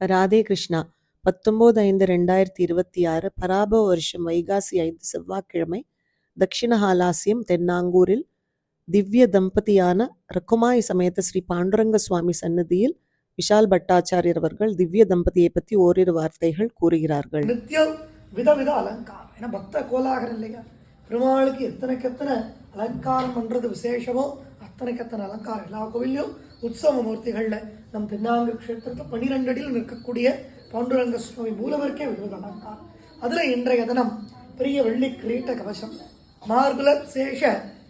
ராதே கிருஷ்ணா. 19/5/2026 பராபவ வருஷம் வைகாசி 5 செவ்வாய்க்கிழமை தக்ஷிணஹாலாஸ்யம் தென்னாங்கூரில் திவ்ய தம்பதியான ரகுமாய் சமேத ஸ்ரீ பாண்டுரங்க சுவாமி சன்னதியில் விஷால் பட்டாச்சாரியர் அவர்கள் திவ்ய தம்பதியை பற்றி ஓரிரு வார்த்தைகள் கூறுகிறார்கள். நித்தியம் விதவித அலங்காரம். ஏன்னா பக்த கோலாகரம் இல்லையா, பெருமாளுக்கு எத்தனை அலங்காரம் பண்றது விசேஷமோ அத்தனை அலங்காரம். எல்லா கோவிலையும் உற்சவ மூர்த்திகள்ல நம் தென்னாங்கூர் க்ஷேத்திரத்தில் 12 அடியில் நிற்கக்கூடிய பாண்டுரங்க சுவாமி மூலவருக்கே விதவித அலங்காரம். அதுல இன்றைய தினம் பெரிய வெள்ளி கிரீட்ட கவசம், மார்புல சேஷ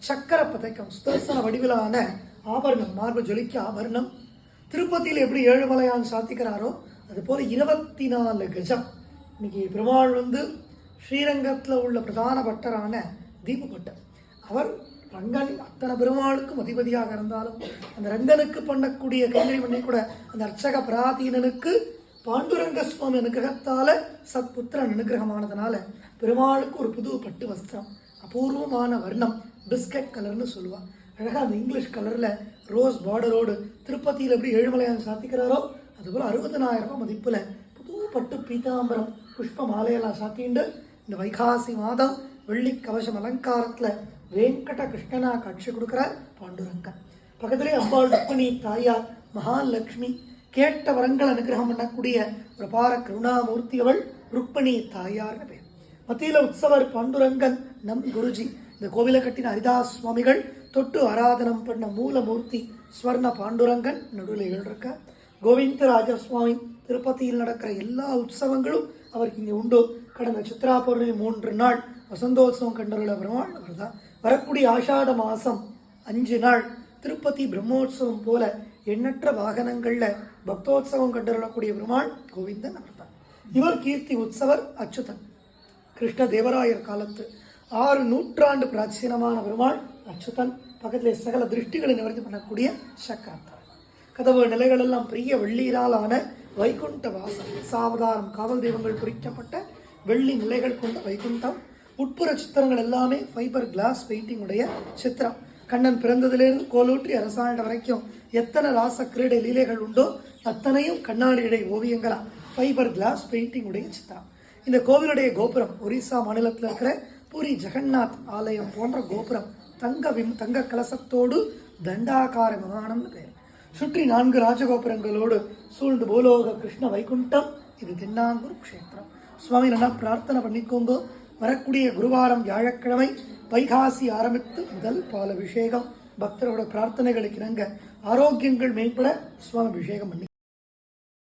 சக்கர பதக்கம், சுதர்சன வடிவிலான ஆபரணம், மார்பு ஜொலிக்க ஆபரணம். திருப்பதியில் எப்படி ஏழுமலையான் சாத்திக்கிறாரோ அது போல 24 கஜம். இன்னைக்கு பெருமாள் ஸ்ரீரங்கத்தில் உள்ள பிரதான பட்டரான தீப பட்டர். அவர் ரங்கன் அத்தனை பெருமாளுக்கும் அதிபதியாக இருந்தாலும் அந்த ரங்கனுக்கு பண்ணக்கூடிய கைங்கரிமண்ணை கூட அந்த அர்ச்சக பிராதீனனுக்கு பாண்டுரங்க சுவாமி அனுகிரகத்தால சத்புத்திரன் அனுகிரகமானதுனால பெருமாளுக்கு ஒரு புது பட்டு வஸ்திரம், அபூர்வமான வர்ணம், பிஸ்கட் கலர்னு சொல்லுவாள். அழகாக அந்த இங்கிலீஷ் கலரில் ரோஸ் பார்டரோடு திருப்பதியில் எப்படி ஏழுமலையான் சாத்திக்கிறாரோ அதுபோல் 60,000 ரூபாய் மதிப்பில் புது பட்டு பீதாம்பரம் புஷ்ப மாலையெல்லாம் சாத்திண்டு இந்த வைகாசி மாதம் வெள்ளி கவசம் அலங்காரத்தில் வெங்கட கிருஷ்ணனா காட்சி கொடுக்குறார் பாண்டுரங்கன். பக்கத்திலே அம்பாள் ருக்மிணி தாயார் மகாலட்சுமி கேட்ட வரங்கள் அனுகிரகம் பண்ணக்கூடிய ஒரு பார கருணாமூர்த்தி அவள் ருக்மிணி தாயார்னு பேர். மத்தியில் உற்சவர் பாண்டுரங்கன் நம் குருஜி. இந்த கோவிலை கட்டின ஹரிதாஸ் சுவாமிகள் தொட்டு ஆராதனம் பண்ண மூலமூர்த்தி ஸ்வர்ண பாண்டுரங்கன் நடுவில் எழுந்திருக்க. கோவிந்தராஜ சுவாமி திருப்பதியில் நடக்கிற எல்லா உற்சவங்களும் அவருக்கு இங்கே உண்டு. கடந்த சித்ரா பௌர்ணமி 3 நாள் வசந்தோத்சவம் கண்டருள பெருமாள் அவர் தான். வரக்கூடிய ஆஷாட மாதம் 5 நாள் திருப்பதி பிரம்மோற்சவம் போல எண்ணற்ற வாகனங்கள்ல பக்தோத்சவம் கண்டருளக்கூடிய பெருமாள் கோவிந்தன் அவர் தான். இவர் கீர்த்தி உற்சவர் அச்சுதன். கிருஷ்ண தேவராயர் காலத்து 6 நூற்றாண்டு பிராச்சீனமான பெருமாள் அச்சுதன். பக்கத்திலே சகல திருஷ்டிகளை நிவர்த்தி பண்ணக்கூடிய சக்கரத்தாள். கதவு நிலைகள் எல்லாம் பெரிய வெள்ளீராலான வைகுண்ட வாசம், சாவதாரம் காவல் தெய்வங்கள் குறிக்கப்பட்ட வெள்ளி நிலைகள் கொண்ட வைகுண்டம். உட்புற சித்திரங்கள் எல்லாமே ஃபைபர் கிளாஸ் பெயிண்டிங் உடைய சித்திரம். கண்ணன் பிறந்ததிலிருந்து கோலூற்றி அரசாண்ட வரைக்கும் எத்தனை ராச கிரீடை லீலைகள் உண்டோ அத்தனையும் கண்ணாடி இடை ஓவியங்களா ஃபைபர் கிளாஸ் பெயிண்டிங் உடைய சித்திரம். இந்த கோவிலுடைய கோபுரம் ஒரிசா மாநிலத்தில் இருக்கிற பூரி ஜெகநாத் ஆலயம் போன்ற கோபுரம். தங்க கலசத்தோடு தண்டாகார விமானம்னு பேர். சுற்றி 4 ராஜகோபுரங்களோடு சூழ்ந்து பூலோக கிருஷ்ண வைகுண்டம். இது தென்னாங்கூர் க்ஷேத்திரம். சுவாமி நல்லா பிரார்த்தனை பண்ணிக்கோங்க. வரக்கூடிய குருவாரம் வியாழக்கிழமை வைகாசி ஆரம்பித்து முதல் பால் அபிஷேகம். பக்தரோட பிரார்த்தனைகளுக்கு இணங்க ஆரோக்கியங்கள் மேம்பட சுவாமி அபிஷேகம் பண்ணி